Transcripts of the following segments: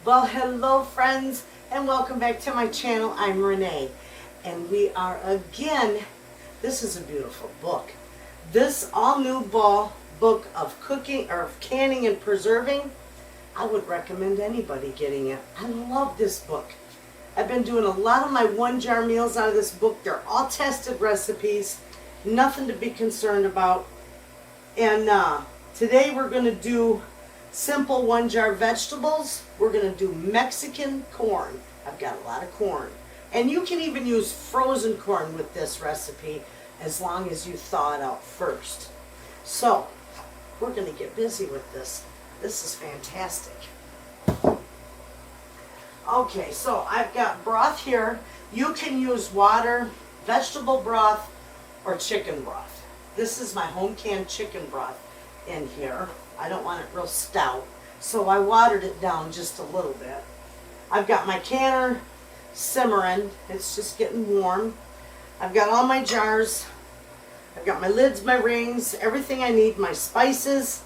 Well, hello friends, and welcome back to my channel. I'm Renee, and we are again, this is a beautiful book. This all-new book of cooking, or of canning and preserving, I would recommend anybody getting it. I love this book. I've been doing a lot of my one-jar meals out of this book. They're all tested recipes, nothing to be concerned about. And today we're going to do simple one-jar vegetables. We're going to do Mexican corn. I've got a lot of corn. And you can even use frozen corn with this recipe as long as you thaw it out first. So, we're going to get busy with this. This is fantastic. Okay, so I've got broth here. You can use water, vegetable broth, or chicken broth. This is my home canned chicken broth in here. I don't want it real stout, so I watered it down just a little bit. I've got my canner simmering. It's just getting warm. I've got all my jars. I've got my lids, my rings, everything I need, my spices,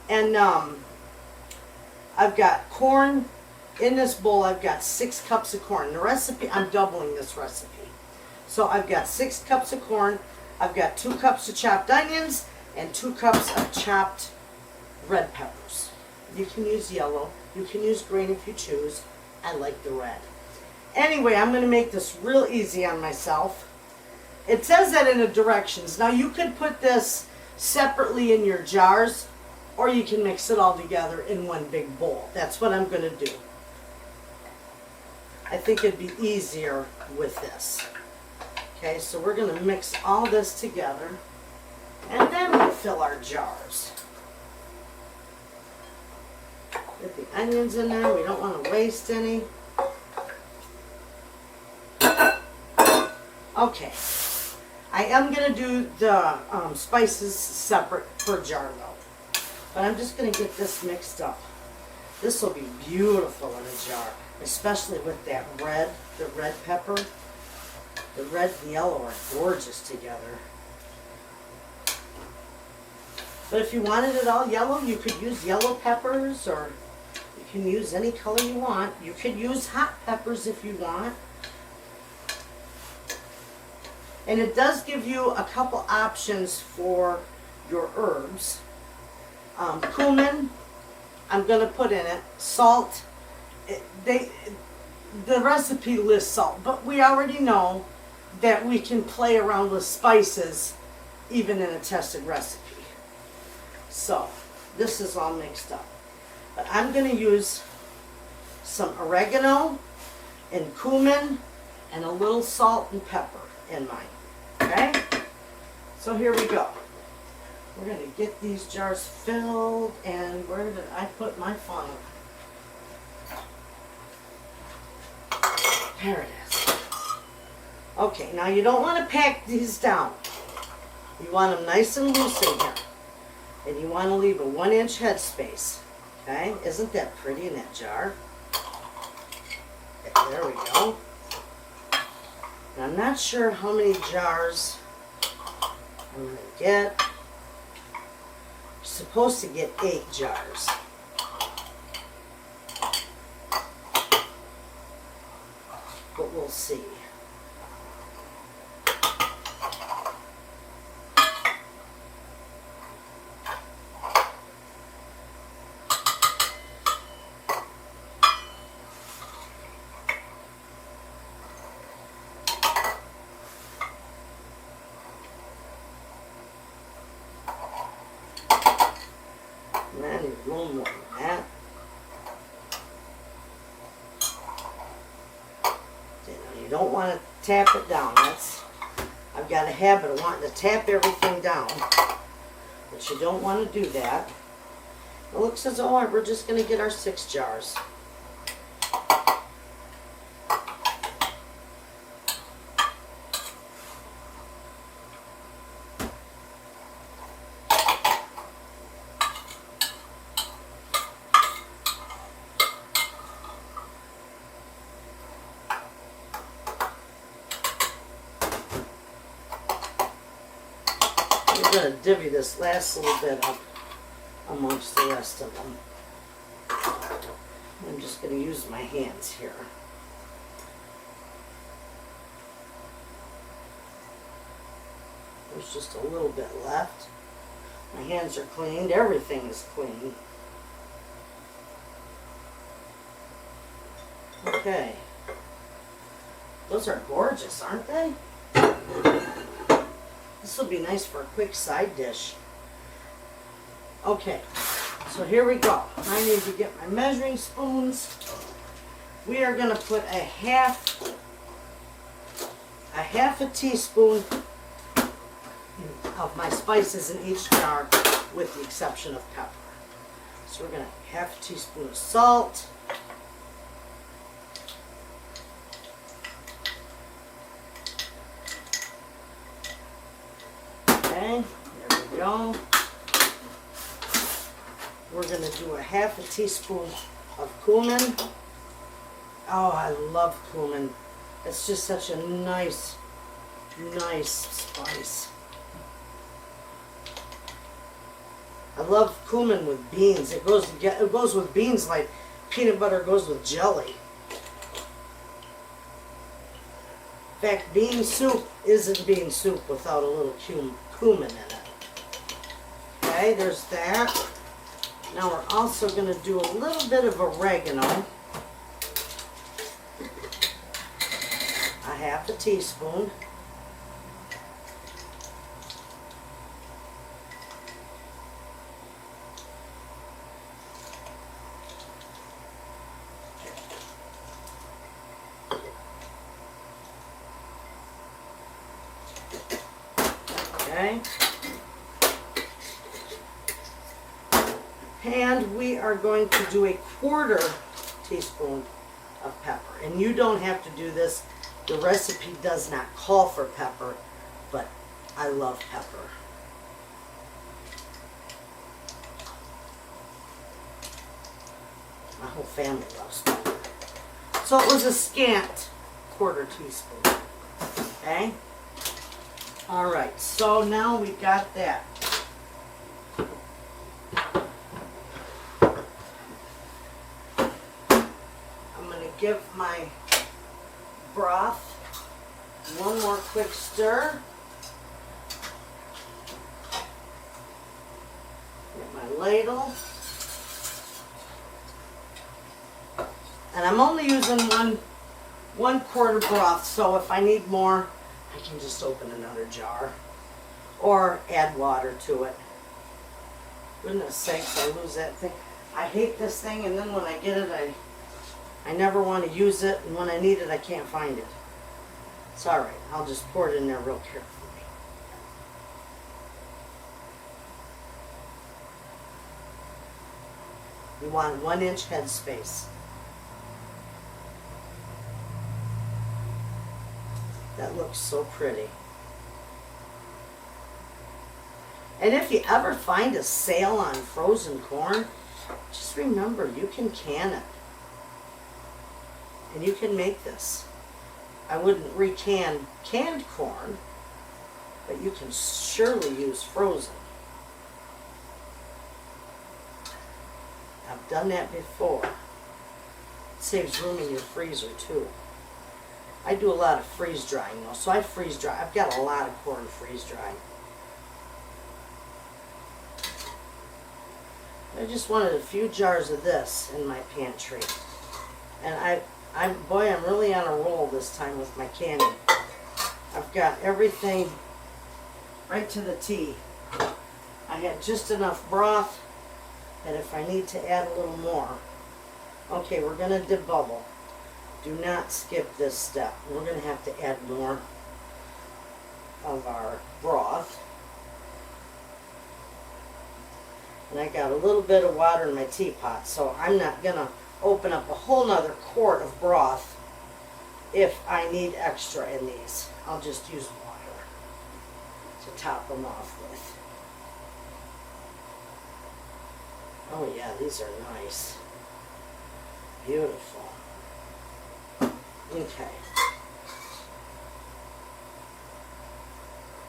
and I've got corn. In this bowl, I've got 6 cups of corn. The recipe, I'm doubling this recipe. So I've got 6 cups of corn. I've got 2 cups of chopped onions and 2 cups of chopped red peppers. You can use yellow. You can use green if you choose. I like the red. Anyway, I'm going to make this real easy on myself. It says that in the directions. Now, you could put this separately in your jars, or you can mix it all together in one big bowl. That's what I'm going to do. I think it'd be easier with this. Okay, so we're going to mix all this together, and then we'll fill our jars. Get the onions in there. We don't want to waste any. Okay. I am going to do the spices separate per jar though. But I'm just going to get this mixed up. This will be beautiful in a jar. Especially with that red, the red pepper. The red and yellow are gorgeous together. But if you wanted it all yellow, you could use yellow peppers, or you can use any color you want. You could use hot peppers if you want. And it does give you a couple options for your herbs. Cumin, I'm going to put in it. Salt. The recipe lists salt, but we already know that we can play around with spices even in a tested recipe. So, this is all mixed up. But I'm going to use some oregano and cumin and a little salt and pepper in mine. Okay? So here we go. We're going to get these jars filled, and where did I put my funnel? There it is. Okay, now you don't want to pack these down. You want them nice and loose in here. And you want to leave a 1-inch headspace. Okay? Isn't that pretty in that jar? Okay, there we go. And I'm not sure how many jars I'm going to get. You're supposed to get 8 jars. But we'll see. And I need a little more than that. You don't want to tap it down. I've got a habit of wanting to tap everything down, but you don't want to do that. It looks as though we're just going to get our 6 jars. I'm going to divvy this last little bit up amongst the rest of them. I'm just going to use my hands here. There's just a little bit left. My hands are cleaned. Everything is clean. Okay. Those are gorgeous, aren't they? This will be nice for a quick side dish. Okay, so here we go. I need to get my measuring spoons. We are going to put a half a teaspoon of my spices in each jar, with the exception of pepper. So we're going to half a teaspoon of salt. Okay, there we go. We're going to do a half a teaspoon of cumin. Oh, I love cumin. It's just such a nice spice. I love cumin with beans. It goes with beans like peanut butter goes with jelly. In fact, bean soup isn't bean soup without a little cumin in it. Okay, there's that. Now we're also going to do a little bit of oregano. A half a teaspoon. Okay. And we are going to do a quarter teaspoon of pepper. And you don't have to do this. The recipe does not call for pepper, but I love pepper. My whole family loves pepper. So it was a scant quarter teaspoon. Okay? Alright, so now we got that. I'm going to give my broth one more quick stir. Get my ladle. And I'm only using one quarter broth, so if I need more, I can just open another jar or add water to it. Goodness sakes, I lose that thing. I hate this thing, and then when I get it, I never want to use it, and when I need it, I can't find it. It's alright, I'll just pour it in there real carefully. You want 1-inch headspace. That looks so pretty. And if you ever find a sale on frozen corn, just remember you can can it. And you can make this. I wouldn't recan canned corn, but you can surely use frozen. I've done that before. It saves room in your freezer too. I do a lot of freeze drying though, so I freeze dry. I've got a lot of corn freeze drying. I just wanted a few jars of this in my pantry. And boy, I'm really on a roll this time with my canning. I've got everything right to the T. I had just enough broth, and if I need to add a little more. Okay, we're going to debubble. Do not skip this step. We're going to have to add more of our broth. And I got a little bit of water in my teapot, so I'm not going to open up a whole nother quart of broth if I need extra in these. I'll just use water to top them off with. Oh yeah, these are nice. Beautiful. Okay.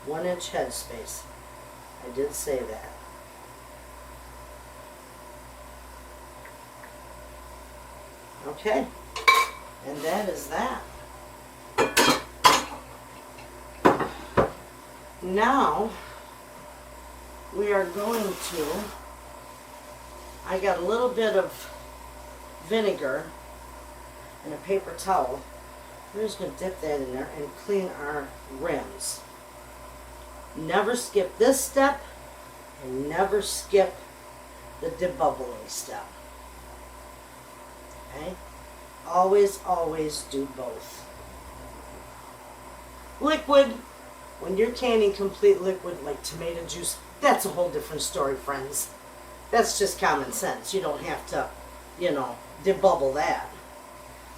1-inch headspace. I did say that. Okay, and that is that. Now, we are going to, I got a little bit of vinegar and a paper towel. We're just going to dip that in there and clean our rims. Never skip this step and never skip the debubbling step. Okay? Always, always do both. Liquid. When you're canning complete liquid like tomato juice, that's a whole different story, friends. That's just common sense. You don't have to, debubble that.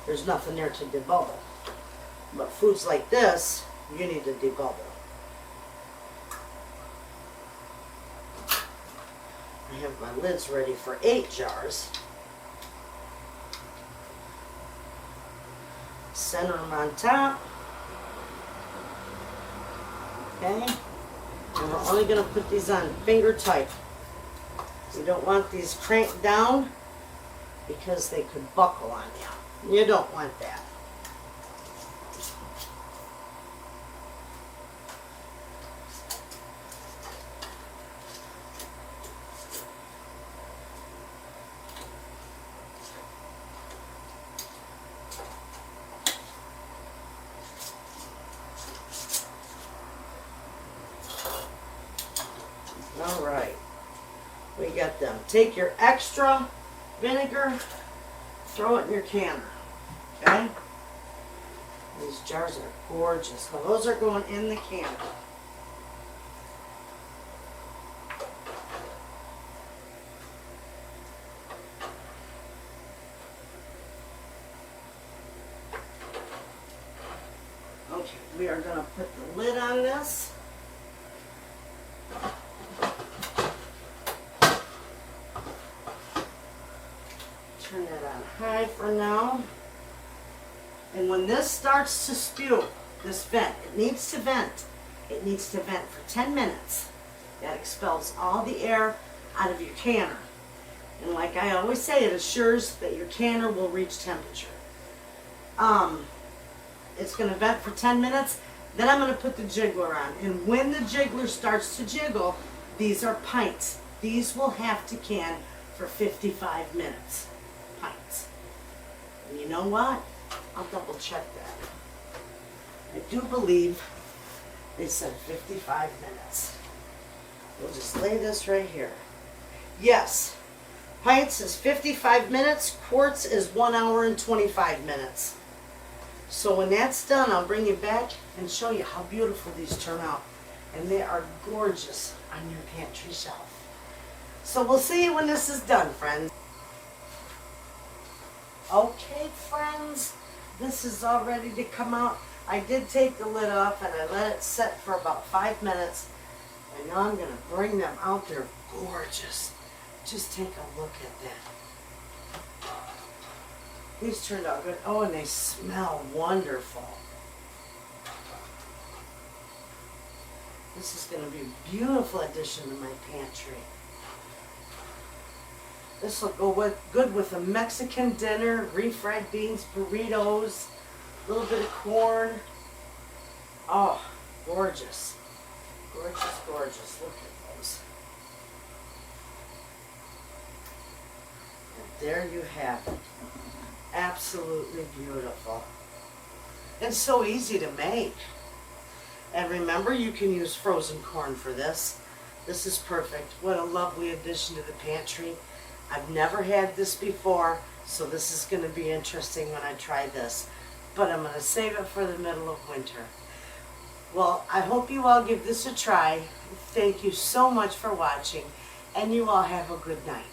There's nothing there to debubble. But foods like this, you need to debubble. I have my lids ready for 8 jars. Center them on top. Okay, and we're only going to put these on finger tight. You don't want these cranked down because they could buckle on you. You don't want that. All right, we got them. Take your extra vinegar, throw it in your canner, okay? These jars are gorgeous. Now those are going in the canner. Okay, we are going to put the lid on this. Turn that on high for now. And when this starts to spew, this vent, it needs to vent. It needs to vent for 10 minutes. That expels all the air out of your canner. And like I always say, it assures that your canner will reach temperature. It's going to vent for 10 minutes. Then I'm going to put the jiggler on. And when the jiggler starts to jiggle, these are pints. These will have to can for 55 minutes. Pints. And you know what? I'll double check that. I do believe they said 55 minutes. We'll just lay this right here. Yes, pints is 55 minutes, quarts is 1 hour and 25 minutes. So when that's done, I'll bring you back and show you how beautiful these turn out. And they are gorgeous on your pantry shelf. So we'll see you when this is done, friends. Okay, friends, this is all ready to come out. I did take the lid off and I let it set for about 5 minutes. And now I'm going to bring them out. They're gorgeous. Just take a look at that. These turned out good. Oh, and they smell wonderful. This is going to be a beautiful addition to my pantry. This will go good with a Mexican dinner, refried beans, burritos, a little bit of corn. Oh, gorgeous. Gorgeous, gorgeous. Look at those. And there you have it. Absolutely beautiful. And so easy to make. And remember, you can use frozen corn for this. This is perfect. What a lovely addition to the pantry. I've never had this before, so this is going to be interesting when I try this. But I'm going to save it for the middle of winter. Well, I hope you all give this a try. Thank you so much for watching, and you all have a good night.